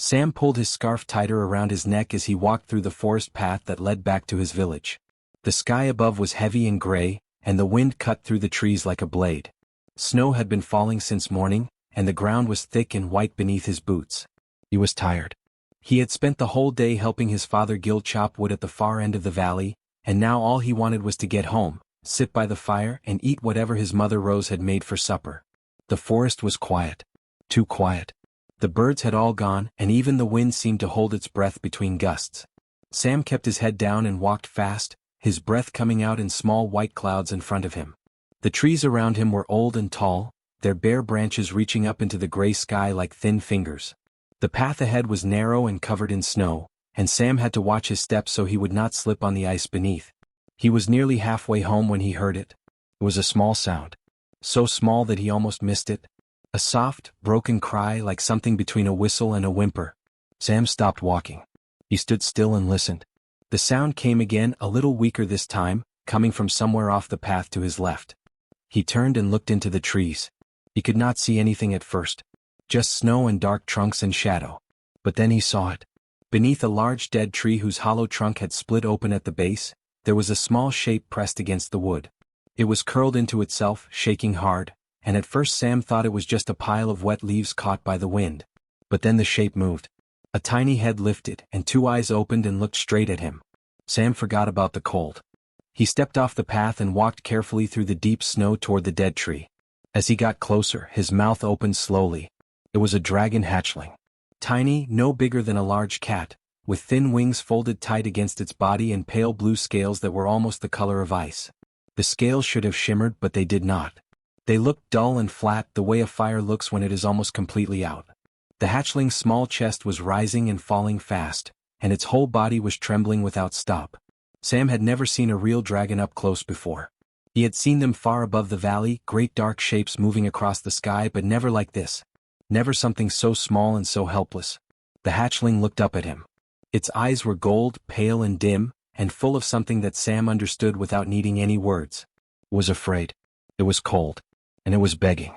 Sam pulled his scarf tighter around his neck as he walked through the forest path that led back to his village. The sky above was heavy and gray, and the wind cut through the trees like a blade. Snow had been falling since morning, and the ground was thick and white beneath his boots. He was tired. He had spent the whole day helping his father chop wood at the far end of the valley, and now all he wanted was to get home, sit by the fire and eat whatever his mother Rose had made for supper. The forest was quiet. Too quiet. The birds had all gone, and even the wind seemed to hold its breath between gusts. Sam kept his head down and walked fast, his breath coming out in small white clouds in front of him. The trees around him were old and tall, their bare branches reaching up into the gray sky like thin fingers. The path ahead was narrow and covered in snow, and Sam had to watch his steps so he would not slip on the ice beneath. He was nearly halfway home when he heard it. It was a small sound. So small that he almost missed it. A soft, broken cry like something between a whistle and a whimper. Sam stopped walking. He stood still and listened. The sound came again, a little weaker this time, coming from somewhere off the path to his left. He turned and looked into the trees. He could not see anything at first. Just snow and dark trunks and shadow. But then he saw it. Beneath a large dead tree whose hollow trunk had split open at the base, there was a small shape pressed against the wood. It was curled into itself, shaking hard, and at first Sam thought it was just a pile of wet leaves caught by the wind. But then the shape moved. A tiny head lifted, and two eyes opened and looked straight at him. Sam forgot about the cold. He stepped off the path and walked carefully through the deep snow toward the dead tree. As he got closer, his mouth opened slowly. It was a dragon hatchling. Tiny, no bigger than a large cat, with thin wings folded tight against its body and pale blue scales that were almost the color of ice. The scales should have shimmered, but they did not. They looked dull and flat, the way a fire looks when it is almost completely out. The hatchling's small chest was rising and falling fast, and its whole body was trembling without stop. Sam had never seen a real dragon up close before. He had seen them far above the valley, great dark shapes moving across the sky, but never like this. Never something so small and so helpless. The hatchling looked up at him. Its eyes were gold, pale and dim, and full of something that Sam understood without needing any words. It was afraid. It was cold. And it was begging.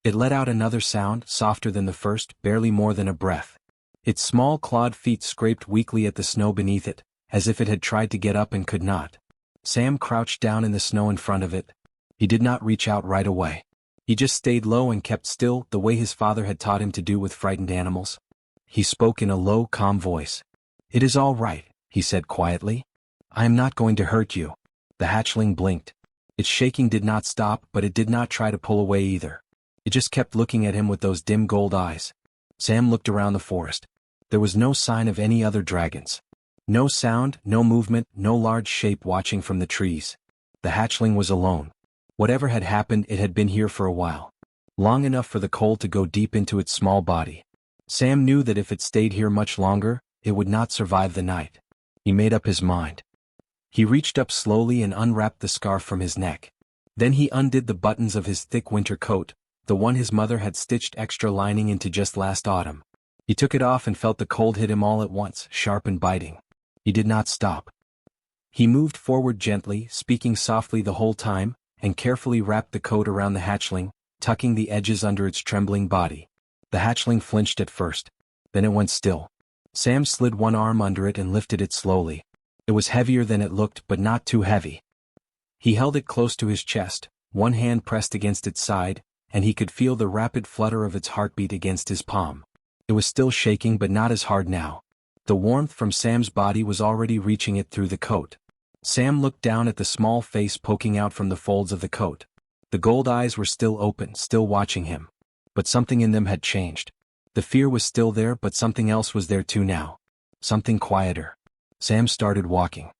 It let out another sound, softer than the first, barely more than a breath. Its small clawed feet scraped weakly at the snow beneath it, as if it had tried to get up and could not. Sam crouched down in the snow in front of it. He did not reach out right away. He just stayed low and kept still, the way his father had taught him to do with frightened animals. He spoke in a low, calm voice. "It is all right," he said quietly. "I am not going to hurt you." The hatchling blinked. Its shaking did not stop, but it did not try to pull away either. It just kept looking at him with those dim gold eyes. Sam looked around the forest. There was no sign of any other dragons. No sound, no movement, no large shape watching from the trees. The hatchling was alone. Whatever had happened, it had been here for a while. Long enough for the cold to go deep into its small body. Sam knew that if it stayed here much longer, it would not survive the night. He made up his mind. He reached up slowly and unwrapped the scarf from his neck. Then he undid the buttons of his thick winter coat, the one his mother had stitched extra lining into just last autumn. He took it off and felt the cold hit him all at once, sharp and biting. He did not stop. He moved forward gently, speaking softly the whole time, and carefully wrapped the coat around the hatchling, tucking the edges under its trembling body. The hatchling flinched at first. Then it went still. Sam slid one arm under it and lifted it slowly. It was heavier than it looked, but not too heavy. He held it close to his chest, one hand pressed against its side, and he could feel the rapid flutter of its heartbeat against his palm. It was still shaking, but not as hard now. The warmth from Sam's body was already reaching it through the coat. Sam looked down at the small face poking out from the folds of the coat. The gold eyes were still open, still watching him. But something in them had changed. The fear was still there, but something else was there too now. Something quieter. Sam started walking.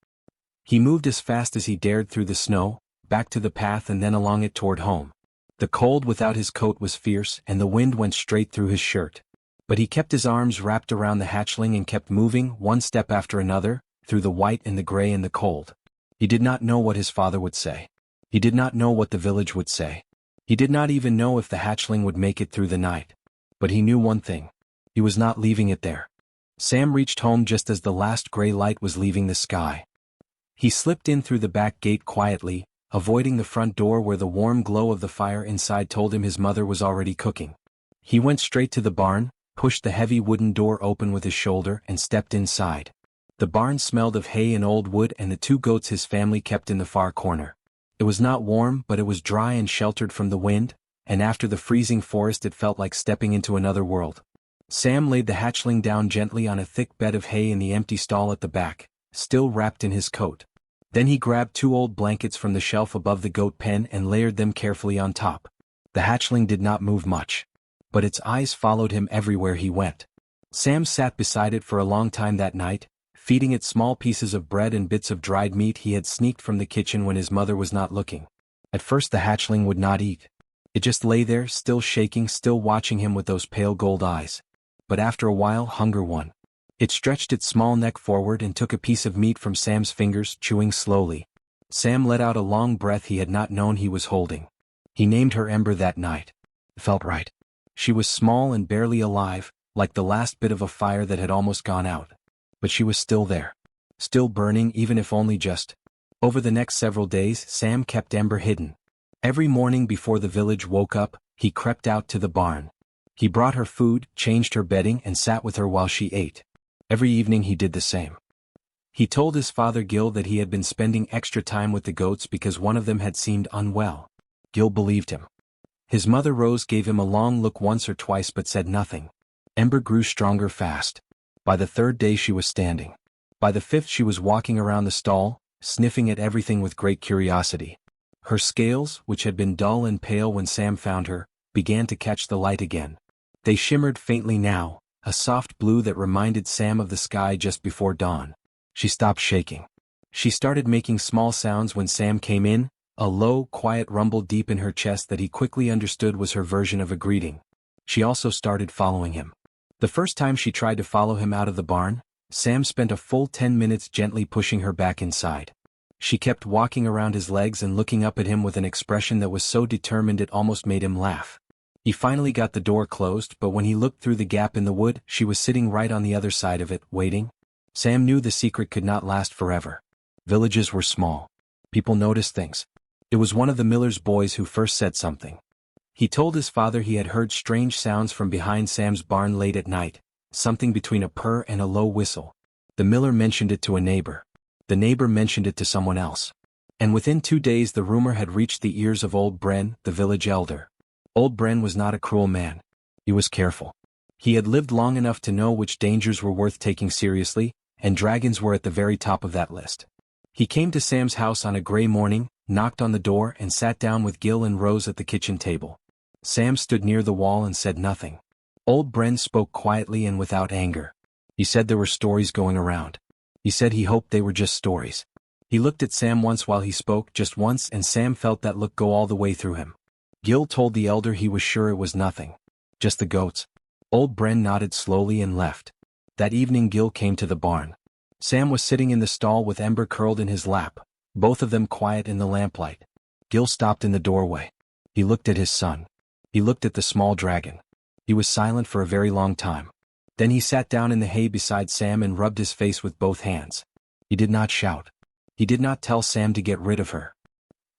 He moved as fast as he dared through the snow, back to the path and then along it toward home. The cold without his coat was fierce, and the wind went straight through his shirt. But he kept his arms wrapped around the hatchling and kept moving, one step after another, through the white and the gray and the cold. He did not know what his father would say. He did not know what the village would say. He did not even know if the hatchling would make it through the night. But he knew one thing. He was not leaving it there. Sam reached home just as the last gray light was leaving the sky. He slipped in through the back gate quietly, avoiding the front door where the warm glow of the fire inside told him his mother was already cooking. He went straight to the barn, pushed the heavy wooden door open with his shoulder and stepped inside. The barn smelled of hay and old wood and the two goats his family kept in the far corner. It was not warm, but it was dry and sheltered from the wind, and after the freezing forest it felt like stepping into another world. Sam laid the hatchling down gently on a thick bed of hay in the empty stall at the back, still wrapped in his coat. Then he grabbed 2 old blankets from the shelf above the goat pen and layered them carefully on top. The hatchling did not move much, but its eyes followed him everywhere he went. Sam sat beside it for a long time that night, feeding it small pieces of bread and bits of dried meat he had sneaked from the kitchen when his mother was not looking. At first the hatchling would not eat. It just lay there, still shaking, still watching him with those pale gold eyes. But after a while hunger won. It stretched its small neck forward and took a piece of meat from Sam's fingers, chewing slowly. Sam let out a long breath he had not known he was holding. He named her Ember that night. It felt right. She was small and barely alive, like the last bit of a fire that had almost gone out. But she was still there. Still burning, even if only just. Over the next several days Sam kept Ember hidden. Every morning before the village woke up, he crept out to the barn. He brought her food, changed her bedding and sat with her while she ate. Every evening he did the same. He told his father Gil that he had been spending extra time with the goats because one of them had seemed unwell. Gil believed him. His mother Rose gave him a long look once or twice but said nothing. Ember grew stronger fast. By the 3rd day she was standing. By the 5th she was walking around the stall, sniffing at everything with great curiosity. Her scales, which had been dull and pale when Sam found her, began to catch the light again. They shimmered faintly now, a soft blue that reminded Sam of the sky just before dawn. She stopped shaking. She started making small sounds when Sam came in, a low, quiet rumble deep in her chest that he quickly understood was her version of a greeting. She also started following him. The first time she tried to follow him out of the barn, Sam spent a full 10 minutes gently pushing her back inside. She kept walking around his legs and looking up at him with an expression that was so determined it almost made him laugh. He finally got the door closed, but when he looked through the gap in the wood, she was sitting right on the other side of it, waiting. Sam knew the secret could not last forever. Villages were small. People noticed things. It was one of the miller's boys who first said something. He told his father he had heard strange sounds from behind Sam's barn late at night, something between a purr and a low whistle. The miller mentioned it to a neighbor. The neighbor mentioned it to someone else. And within 2 days the rumor had reached the ears of old Bren, the village elder. Old Bren was not a cruel man. He was careful. He had lived long enough to know which dangers were worth taking seriously, and dragons were at the very top of that list. He came to Sam's house on a gray morning, knocked on the door and sat down with Gil and Rose at the kitchen table. Sam stood near the wall and said nothing. Old Bren spoke quietly and without anger. He said there were stories going around. He said he hoped they were just stories. He looked at Sam once while he spoke, just once, and Sam felt that look go all the way through him. Gil told the elder he was sure it was nothing. Just the goats. Old Bren nodded slowly and left. That evening Gil came to the barn. Sam was sitting in the stall with Ember curled in his lap, both of them quiet in the lamplight. Gil stopped in the doorway. He looked at his son. He looked at the small dragon. He was silent for a very long time. Then he sat down in the hay beside Sam and rubbed his face with both hands. He did not shout. He did not tell Sam to get rid of her.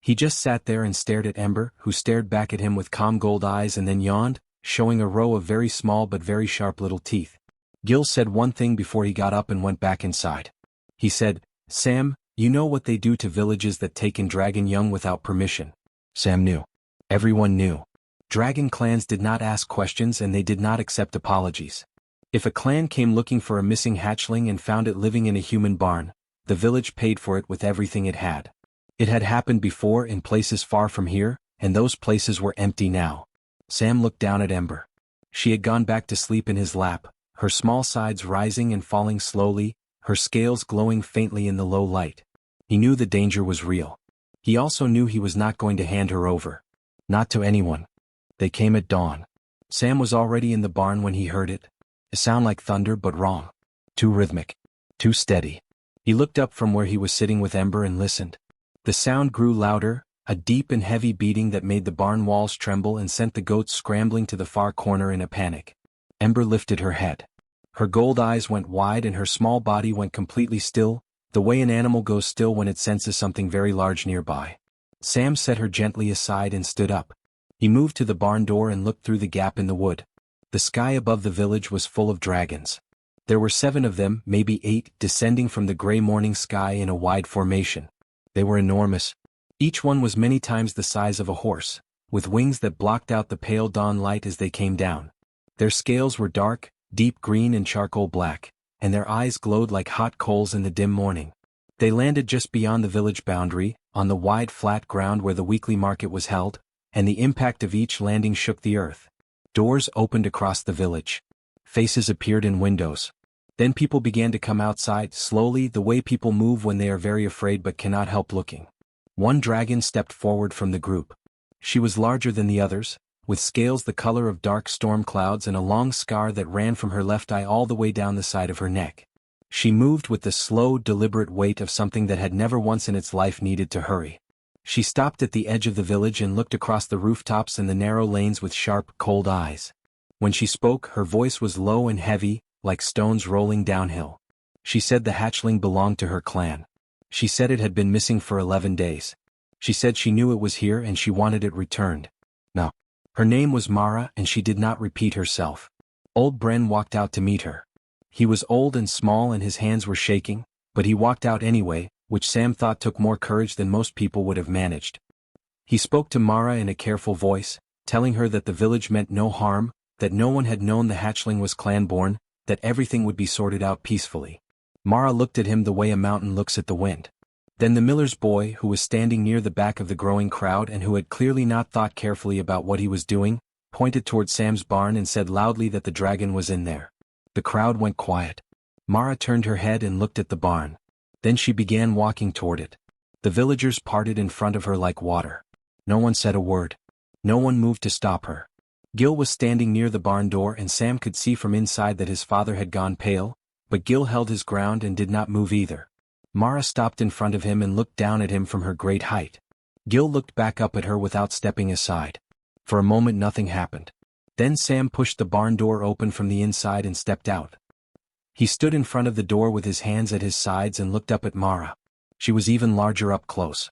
He just sat there and stared at Ember, who stared back at him with calm gold eyes and then yawned, showing a row of very small but very sharp little teeth. Gil said one thing before he got up and went back inside. He said, "Sam, you know what they do to villages that take in dragon young without permission." Sam knew. Everyone knew. Dragon clans did not ask questions and they did not accept apologies. If a clan came looking for a missing hatchling and found it living in a human barn, the village paid for it with everything it had. It had happened before in places far from here, and those places were empty now. Sam looked down at Ember. She had gone back to sleep in his lap, her small sides rising and falling slowly, her scales glowing faintly in the low light. He knew the danger was real. He also knew he was not going to hand her over. Not to anyone. They came at dawn. Sam was already in the barn when he heard it. A sound like thunder but wrong. Too rhythmic. Too steady. He looked up from where he was sitting with Ember and listened. The sound grew louder, a deep and heavy beating that made the barn walls tremble and sent the goats scrambling to the far corner in a panic. Ember lifted her head. Her gold eyes went wide and her small body went completely still, the way an animal goes still when it senses something very large nearby. Sam set her gently aside and stood up. He moved to the barn door and looked through the gap in the wood. The sky above the village was full of dragons. There were 7 of them, maybe 8, descending from the gray morning sky in a wide formation. They were enormous. Each one was many times the size of a horse, with wings that blocked out the pale dawn light as they came down. Their scales were dark, deep green and charcoal black, and their eyes glowed like hot coals in the dim morning. They landed just beyond the village boundary, on the wide flat ground where the weekly market was held, and the impact of each landing shook the earth. Doors opened across the village. Faces appeared in windows. Then people began to come outside, slowly, the way people move when they are very afraid but cannot help looking. One dragon stepped forward from the group. She was larger than the others, with scales the color of dark storm clouds and a long scar that ran from her left eye all the way down the side of her neck. She moved with the slow, deliberate weight of something that had never once in its life needed to hurry. She stopped at the edge of the village and looked across the rooftops and the narrow lanes with sharp, cold eyes. When she spoke, her voice was low and heavy, like stones rolling downhill. She said the hatchling belonged to her clan. She said it had been missing for 11 days. She said she knew it was here and she wanted it returned. No. Her name was Mara and she did not repeat herself. Old Bren walked out to meet her. He was old and small and his hands were shaking, but he walked out anyway, which Sam thought took more courage than most people would have managed. He spoke to Mara in a careful voice, telling her that the village meant no harm, that no one had known the hatchling was clan-born, that everything would be sorted out peacefully. Mara looked at him the way a mountain looks at the wind. Then the miller's boy, who was standing near the back of the growing crowd and who had clearly not thought carefully about what he was doing, pointed toward Sam's barn and said loudly that the dragon was in there. The crowd went quiet. Mara turned her head and looked at the barn. Then she began walking toward it. The villagers parted in front of her like water. No one said a word. No one moved to stop her. Gil was standing near the barn door and Sam could see from inside that his father had gone pale, but Gil held his ground and did not move either. Mara stopped in front of him and looked down at him from her great height. Gil looked back up at her without stepping aside. For a moment nothing happened. Then Sam pushed the barn door open from the inside and stepped out. He stood in front of the door with his hands at his sides and looked up at Mara. She was even larger up close.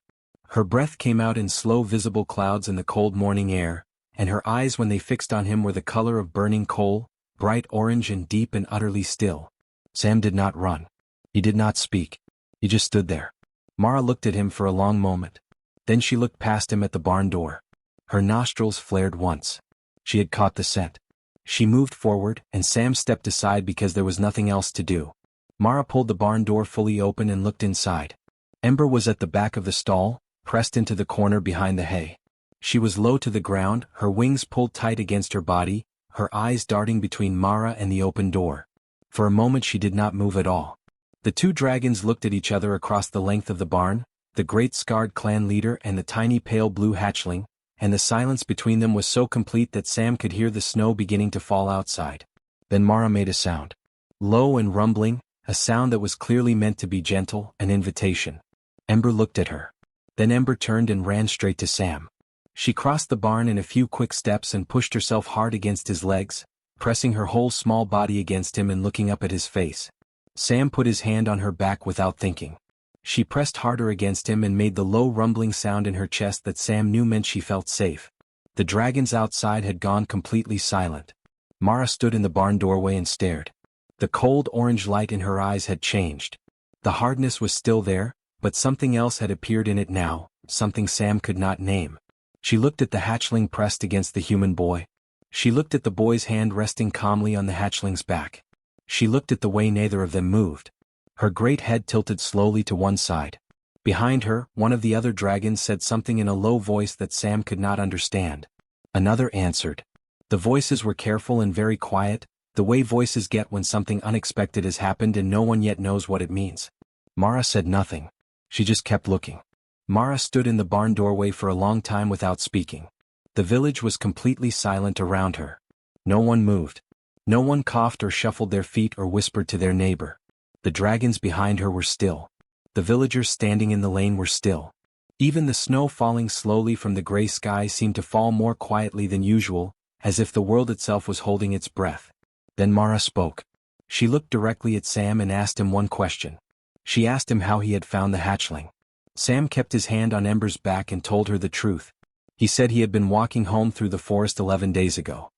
Her breath came out in slow visible clouds in the cold morning air, and her eyes when they fixed on him were the color of burning coal, bright orange and deep and utterly still. Sam did not run. He did not speak. He just stood there. Mara looked at him for a long moment. Then she looked past him at the barn door. Her nostrils flared once. She had caught the scent. She moved forward, and Sam stepped aside because there was nothing else to do. Mara pulled the barn door fully open and looked inside. Ember was at the back of the stall, pressed into the corner behind the hay. She was low to the ground, her wings pulled tight against her body, her eyes darting between Mara and the open door. For a moment she did not move at all. The 2 dragons looked at each other across the length of the barn, the great scarred clan leader and the tiny pale blue hatchling, and the silence between them was so complete that Sam could hear the snow beginning to fall outside. Then Mara made a sound. Low and rumbling, a sound that was clearly meant to be gentle, an invitation. Ember looked at her. Then Ember turned and ran straight to Sam. She crossed the barn in a few quick steps and pushed herself hard against his legs, pressing her whole small body against him and looking up at his face. Sam put his hand on her back without thinking. She pressed harder against him and made the low rumbling sound in her chest that Sam knew meant she felt safe. The dragons outside had gone completely silent. Mara stood in the barn doorway and stared. The cold orange light in her eyes had changed. The hardness was still there, but something else had appeared in it now, something Sam could not name. She looked at the hatchling pressed against the human boy. She looked at the boy's hand resting calmly on the hatchling's back. She looked at the way neither of them moved. Her great head tilted slowly to one side. Behind her, one of the other dragons said something in a low voice that Sam could not understand. Another answered. The voices were careful and very quiet, the way voices get when something unexpected has happened and no one yet knows what it means. Mara said nothing. She just kept looking. Mara stood in the barn doorway for a long time without speaking. The village was completely silent around her. No one moved. No one coughed or shuffled their feet or whispered to their neighbor. The dragons behind her were still. The villagers standing in the lane were still. Even the snow falling slowly from the gray sky seemed to fall more quietly than usual, as if the world itself was holding its breath. Then Mara spoke. She looked directly at Sam and asked him one question. She asked him how he had found the hatchling. Sam kept his hand on Ember's back and told her the truth. He said he had been walking home through the forest 11 days ago.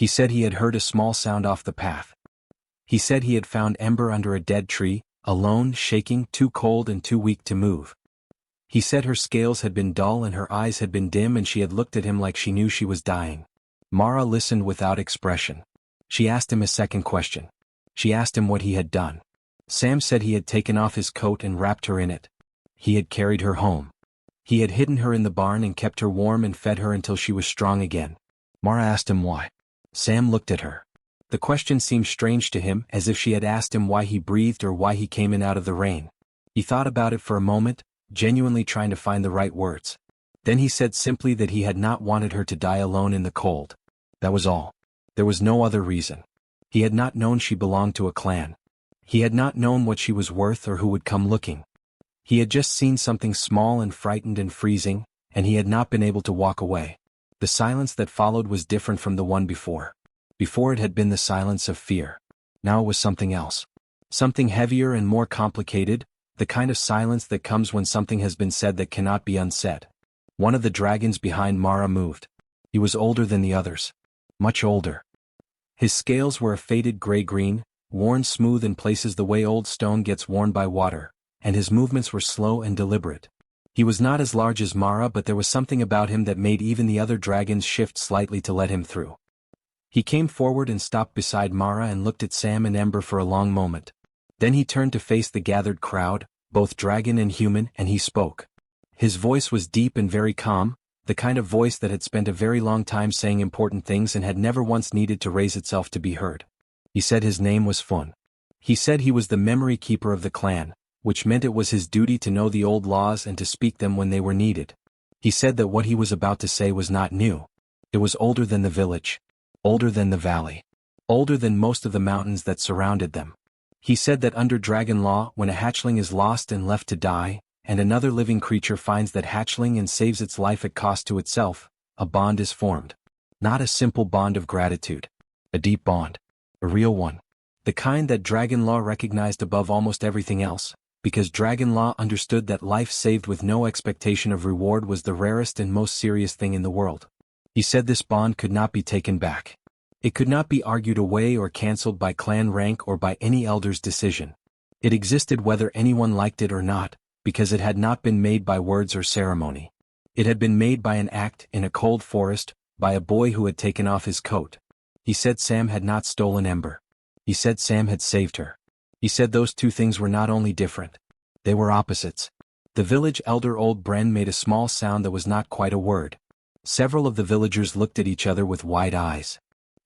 He said he had heard a small sound off the path. He said he had found Ember under a dead tree, alone, shaking, too cold and too weak to move. He said her scales had been dull and her eyes had been dim and she had looked at him like she knew she was dying. Mara listened without expression. She asked him a second question. She asked him what he had done. Sam said he had taken off his coat and wrapped her in it. He had carried her home. He had hidden her in the barn and kept her warm and fed her until she was strong again. Mara asked him why. Sam looked at her. The question seemed strange to him, as if she had asked him why he breathed or why he came in out of the rain. He thought about it for a moment, genuinely trying to find the right words. Then he said simply that he had not wanted her to die alone in the cold. That was all. There was no other reason. He had not known she belonged to a clan. He had not known what she was worth or who would come looking. He had just seen something small and frightened and freezing, and he had not been able to walk away. The silence that followed was different from the one before. Before it had been the silence of fear. Now it was something else. Something heavier and more complicated, the kind of silence that comes when something has been said that cannot be unsaid. One of the dragons behind Mara moved. He was older than the others. Much older. His scales were a faded gray-green, worn smooth in places the way old stone gets worn by water, and his movements were slow and deliberate. He was not as large as Mara, but there was something about him that made even the other dragons shift slightly to let him through. He came forward and stopped beside Mara and looked at Sam and Ember for a long moment. Then he turned to face the gathered crowd, both dragon and human, and he spoke. His voice was deep and very calm, the kind of voice that had spent a very long time saying important things and had never once needed to raise itself to be heard. He said his name was Fun. He said he was the memory keeper of the clan, which meant it was his duty to know the old laws and to speak them when they were needed. He said that what he was about to say was not new. It was older than the village. Older than the valley. Older than most of the mountains that surrounded them. He said that under dragon law, when a hatchling is lost and left to die, and another living creature finds that hatchling and saves its life at cost to itself, a bond is formed. Not a simple bond of gratitude. A deep bond. A real one. The kind that dragon law recognized above almost everything else, because dragon law understood that life saved with no expectation of reward was the rarest and most serious thing in the world. He said this bond could not be taken back. It could not be argued away or cancelled by clan rank or by any elder's decision. It existed whether anyone liked it or not, because it had not been made by words or ceremony. It had been made by an act in a cold forest, by a boy who had taken off his coat. He said Sam had not stolen Ember. He said Sam had saved her. He said those two things were not only different. They were opposites. The village elder Old Bren made a small sound that was not quite a word. Several of the villagers looked at each other with wide eyes.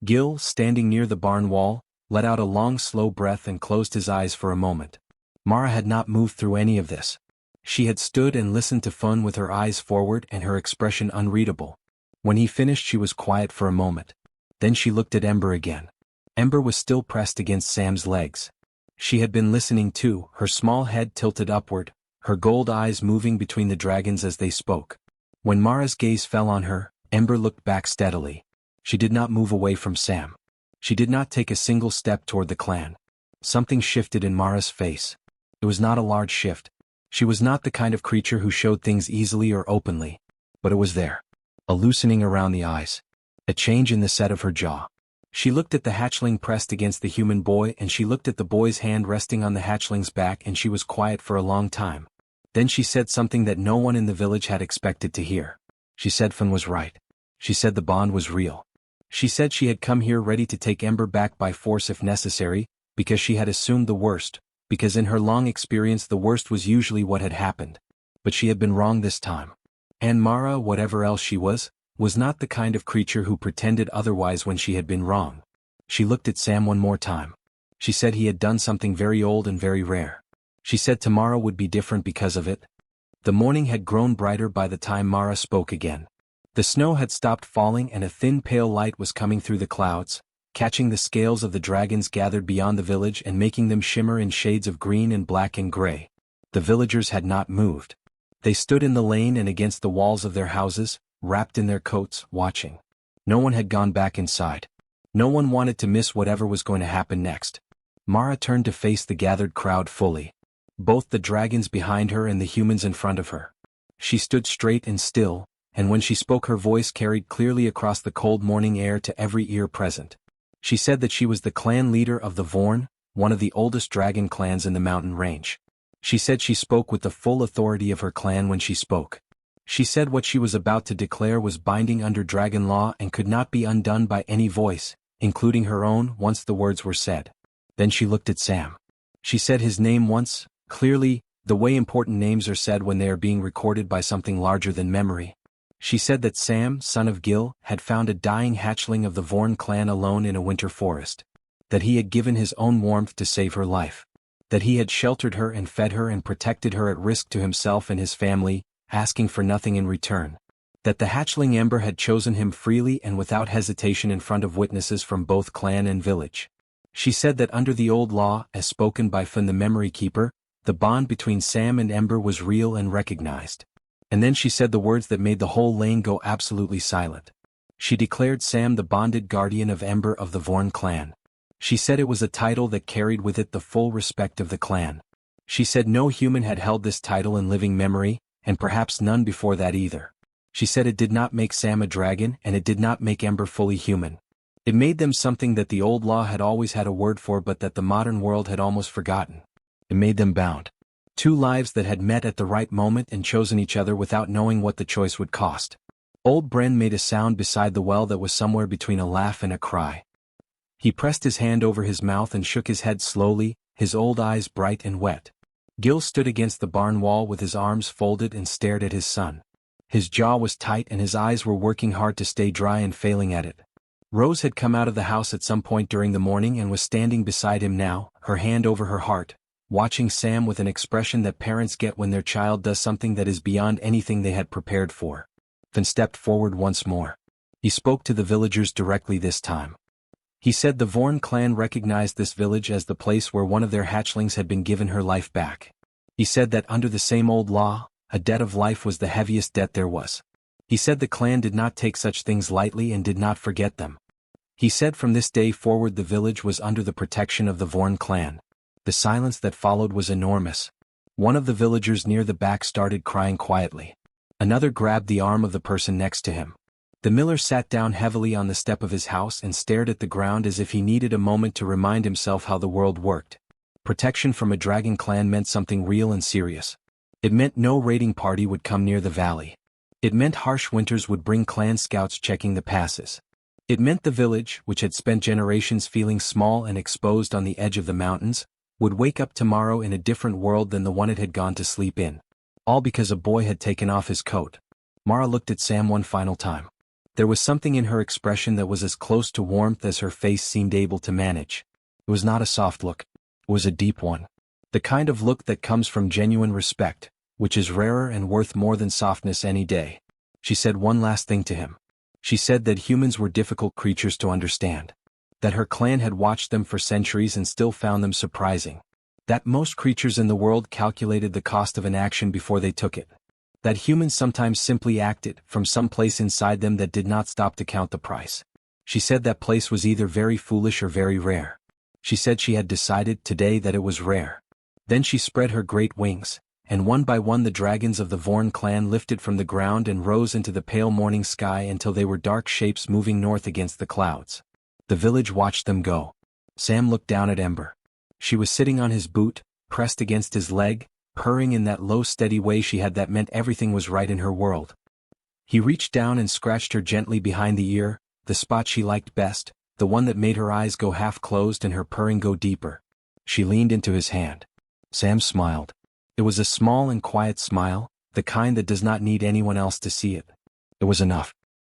Gil, standing near the barn wall, let out a long slow breath and closed his eyes for a moment. Mara had not moved through any of this. She had stood and listened to Fun with her eyes forward and her expression unreadable. When he finished she was quiet for a moment. Then she looked at Ember again. Ember was still pressed against Sam's legs. She had been listening too, her small head tilted upward, her gold eyes moving between the dragons as they spoke. When Mara's gaze fell on her, Ember looked back steadily. She did not move away from Sam. She did not take a single step toward the clan. Something shifted in Mara's face. It was not a large shift. She was not the kind of creature who showed things easily or openly. But it was there. A loosening around the eyes. A change in the set of her jaw. She looked at the hatchling pressed against the human boy and she looked at the boy's hand resting on the hatchling's back and she was quiet for a long time. Then she said something that no one in the village had expected to hear. She said Fun was right. She said the bond was real. She said she had come here ready to take Ember back by force if necessary, because she had assumed the worst, because in her long experience the worst was usually what had happened. But she had been wrong this time. And Mara, whatever else she was not the kind of creature who pretended otherwise when she had been wrong. She looked at Sam one more time. She said he had done something very old and very rare. She said tomorrow would be different because of it. The morning had grown brighter by the time Mara spoke again. The snow had stopped falling and a thin pale light was coming through the clouds, catching the scales of the dragons gathered beyond the village and making them shimmer in shades of green and black and gray. The villagers had not moved. They stood in the lane and against the walls of their houses, wrapped in their coats, watching. No one had gone back inside. No one wanted to miss whatever was going to happen next. Mara turned to face the gathered crowd fully. Both the dragons behind her and the humans in front of her. She stood straight and still, and when she spoke her voice carried clearly across the cold morning air to every ear present. She said that she was the clan leader of the Vorn, one of the oldest dragon clans in the mountain range. She said she spoke with the full authority of her clan when she spoke. She said what she was about to declare was binding under dragon law and could not be undone by any voice, including her own, once the words were said. Then she looked at Sam. She said his name once, clearly, the way important names are said when they are being recorded by something larger than memory. She said that Sam, son of Gil, had found a dying hatchling of the Vorn clan alone in a winter forest. That he had given his own warmth to save her life. That he had sheltered her and fed her and protected her at risk to himself and his family, asking for nothing in return. That the hatchling Ember had chosen him freely and without hesitation in front of witnesses from both clan and village. She said that under the old law, as spoken by Finn the Memory Keeper, the bond between Sam and Ember was real and recognized. And then she said the words that made the whole lane go absolutely silent. She declared Sam the bonded guardian of Ember of the Vorn clan. She said it was a title that carried with it the full respect of the clan. She said no human had held this title in living memory, and perhaps none before that either. She said it did not make Sam a dragon and it did not make Ember fully human. It made them something that the old law had always had a word for but that the modern world had almost forgotten. It made them bound. Two lives that had met at the right moment and chosen each other without knowing what the choice would cost. Old Bren made a sound beside the well that was somewhere between a laugh and a cry. He pressed his hand over his mouth and shook his head slowly, his old eyes bright and wet. Gil stood against the barn wall with his arms folded and stared at his son. His jaw was tight and his eyes were working hard to stay dry and failing at it. Rose had come out of the house at some point during the morning and was standing beside him now, her hand over her heart, watching Sam with an expression that parents get when their child does something that is beyond anything they had prepared for. Finn stepped forward once more. He spoke to the villagers directly this time. He said the Vorn clan recognized this village as the place where one of their hatchlings had been given her life back. He said that under the same old law, a debt of life was the heaviest debt there was. He said the clan did not take such things lightly and did not forget them. He said from this day forward the village was under the protection of the Vorn clan. The silence that followed was enormous. One of the villagers near the back started crying quietly. Another grabbed the arm of the person next to him. The miller sat down heavily on the step of his house and stared at the ground as if he needed a moment to remind himself how the world worked. Protection from a dragon clan meant something real and serious. It meant no raiding party would come near the valley. It meant harsh winters would bring clan scouts checking the passes. It meant the village, which had spent generations feeling small and exposed on the edge of the mountains, would wake up tomorrow in a different world than the one it had gone to sleep in. All because a boy had taken off his coat. Mara looked at Sam one final time. There was something in her expression that was as close to warmth as her face seemed able to manage. It was not a soft look. It was a deep one. The kind of look that comes from genuine respect, which is rarer and worth more than softness any day. She said one last thing to him. She said that humans were difficult creatures to understand. That her clan had watched them for centuries and still found them surprising. That most creatures in the world calculated the cost of an action before they took it. That humans sometimes simply acted from some place inside them that did not stop to count the price. She said that place was either very foolish or very rare. She said she had decided today that it was rare. Then she spread her great wings, and one by one the dragons of the Vorn clan lifted from the ground and rose into the pale morning sky until they were dark shapes moving north against the clouds. The village watched them go. Sam looked down at Ember. She was sitting on his boot, pressed against his leg, purring in that low steady way she had that meant everything was right in her world. He reached down and scratched her gently behind the ear, the spot she liked best, the one that made her eyes go half closed and her purring go deeper. She leaned into his hand. Sam smiled. It was a small and quiet smile, the kind that does not need anyone else to see it. It was enough.